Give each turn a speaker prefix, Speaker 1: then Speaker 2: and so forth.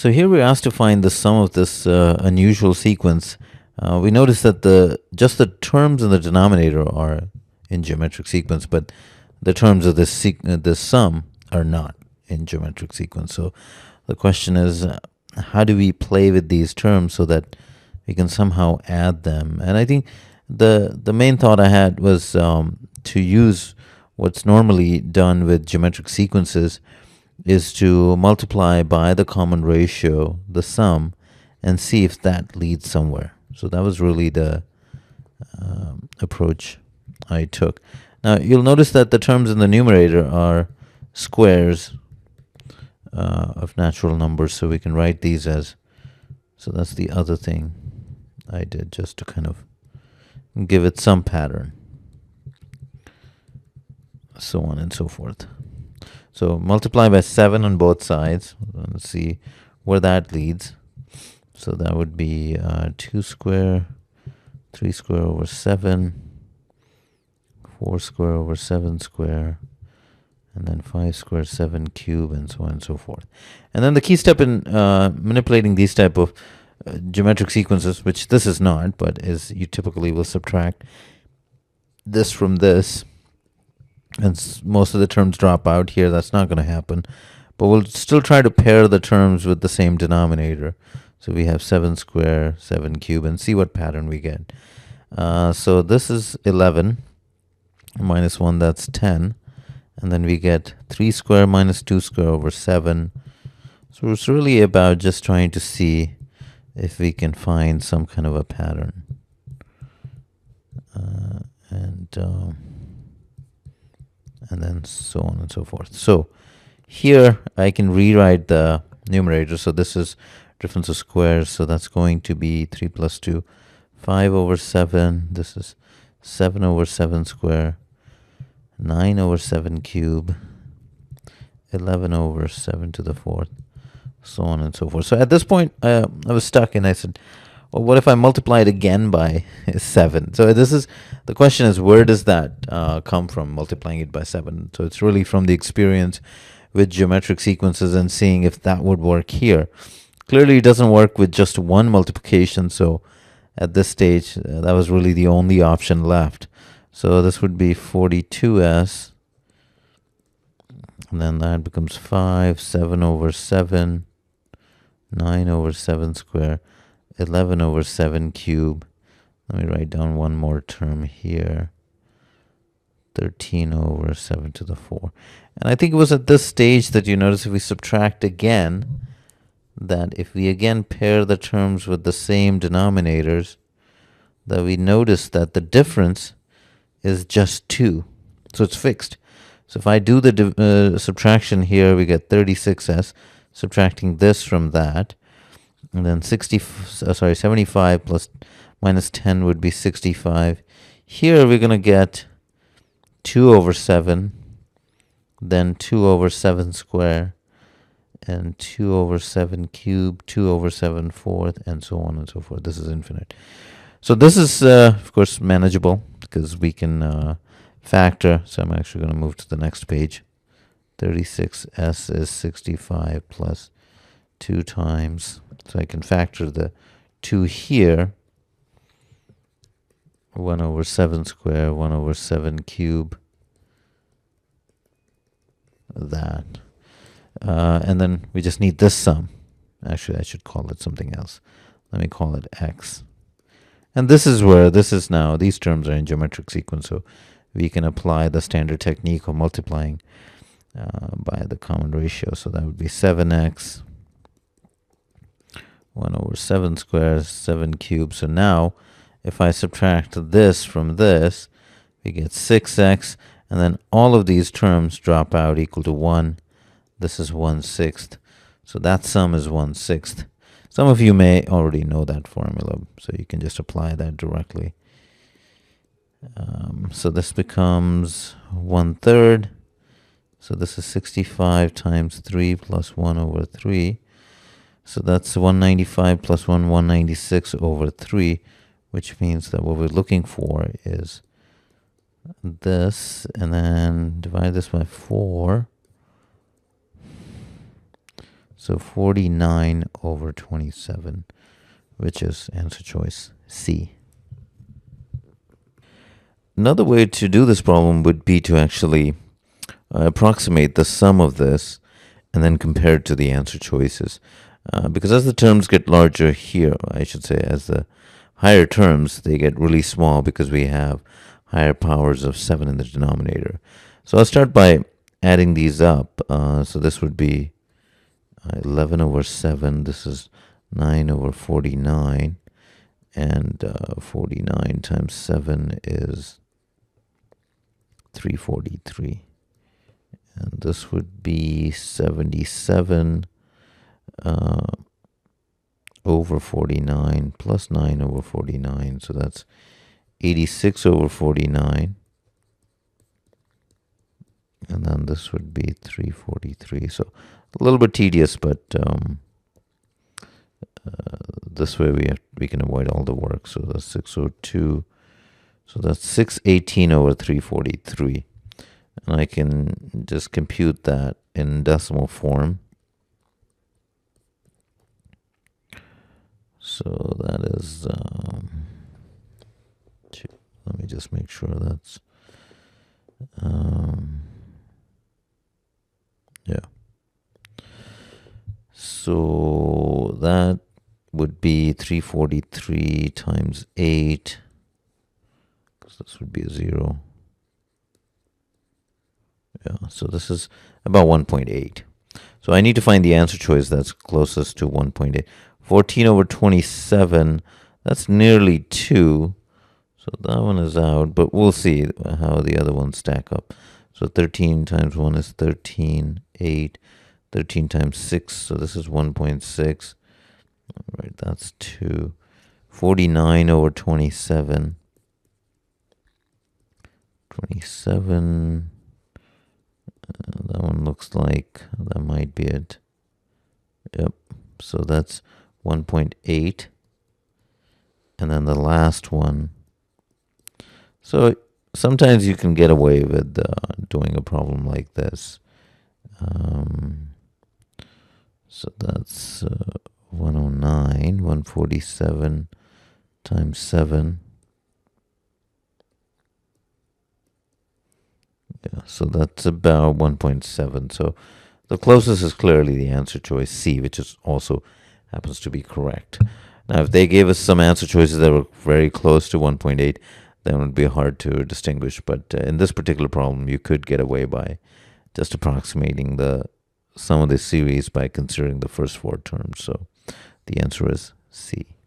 Speaker 1: So here we're asked to find the sum of this unusual sequence. We notice that just the terms in the denominator are in geometric sequence, but the terms of this sum are not in geometric sequence. So the question is, how do we play with these terms so that we can somehow add them? And I think the main thought I had was to use what's normally done with geometric sequences is to multiply by the common ratio, the sum, and see if that leads somewhere. So that was really the approach I took. Now you'll notice that the terms in the numerator are squares of natural numbers, so we can write these as, so that's the other thing I did, just to kind of give it some pattern, so on and so forth. So multiply by 7 on both sides. Let's see where that leads. So that would be 2 square, 3 square over 7, 4 square over 7 square, and then 5 square, 7 cube, and so on and so forth. And then the key step in manipulating these type of geometric sequences, which this is not, but is you typically will subtract this from this, and most of the terms drop out here. That's not going to happen, but we'll still try to pair the terms with the same denominator. So we have 7 square, 7 cube, and see what pattern we get. So this is 11 minus 1, that's 10. And then we get 3 square minus 2 square over 7. So it's really about just trying to see if we can find some kind of a pattern. And then so on and so forth. So here I can rewrite the numerator. So this is difference of squares. So that's going to be 3 plus 2, 5 over 7. This is 7 over 7 square, 9 over 7 cube, 11 over 7 to the 4th, so on and so forth. So at this point, I was stuck, and I said, well, what if I multiply it again by 7? So this is, the question is, where does that come from, multiplying it by 7? So it's really from the experience with geometric sequences and seeing if that would work here. Clearly, it doesn't work with just one multiplication. So at this stage, that was really the only option left. So this would be 42s, and then that becomes 5, 7 over 7, 9 over 7 square, 11 over 7 cube. Let me write down one more term here. 13 over 7 to the 4. And I think it was at this stage that you notice if we subtract again, that if we again pair the terms with the same denominators, that we notice that the difference is just 2. So it's fixed. So if I do the subtraction here, we get 36s, subtracting this from that. And then 75 plus minus 10 would be 65. Here we're going to get 2 over 7, then 2 over 7 square, and 2 over 7 cube, 2 over 7 fourth, and so on and so forth. This is infinite. So this is, of course, manageable because we can factor. So I'm actually going to move to the next page. 36s is 65 plus 2 times. So I can factor the 2 here. 1 over 7 square, 1 over 7 cube. That. And then we just need this sum. Actually, I should call it something else. Let me call it x. And this is where, this is now, these terms are in geometric sequence, so we can apply the standard technique of multiplying by the common ratio. So that would be 7x, 1 over 7 squared, 7 cubed. So now, if I subtract this from this, we get 6x, and then all of these terms drop out equal to 1. This is 1/6. So that sum is 1/6. Some of you may already know that formula, so you can just apply that directly. So this becomes 1/3. So this is 65 times 3 plus 1 over 3. So that's 195 plus 1, 196 over 3, which means that what we're looking for is this, and then divide this by 4. So 49 over 27, which is answer choice C. Another way to do this problem would be to actually approximate the sum of this and then compare it to the answer choices. Because as the terms get larger here, I should say, as the higher terms, they get really small because we have higher powers of 7 in the denominator. So I'll start by adding these up. So this would be 11 over 7. This is 9 over 49. And 49 times 7 is 343. And this would be 77 over 49 plus 9 over 49. So that's 86 over 49. And then this would be 343. So a little bit tedious, but this way we can avoid all the work. So that's 602. So that's 618 over 343. And I can just compute that in decimal form. So that is, let me just make sure that's, yeah. So that would be 343 times 8, because this would be a 0. Yeah, so this is about 1.8. So I need to find the answer choice that's closest to 1.8. 14 over 27, that's nearly 2. So that one is out, but we'll see how the other ones stack up. So 13 times 1 is 13, 8, 13 times 6, so this is 1.6. All right, that's 2. 49 over 27. 27, that one looks like that might be it. Yep, so that's 1.8. And then the last one. So sometimes you can get away with doing a problem like this. So that's 109, 147 times 7. Yeah, so that's about 1.7. So the closest is clearly the answer choice C, which is also happens to be correct. Now, if they gave us some answer choices that were very close to 1.8, then it would be hard to distinguish. But in this particular problem, you could get away by just approximating the sum of this series by considering the first 4 terms. So the answer is C.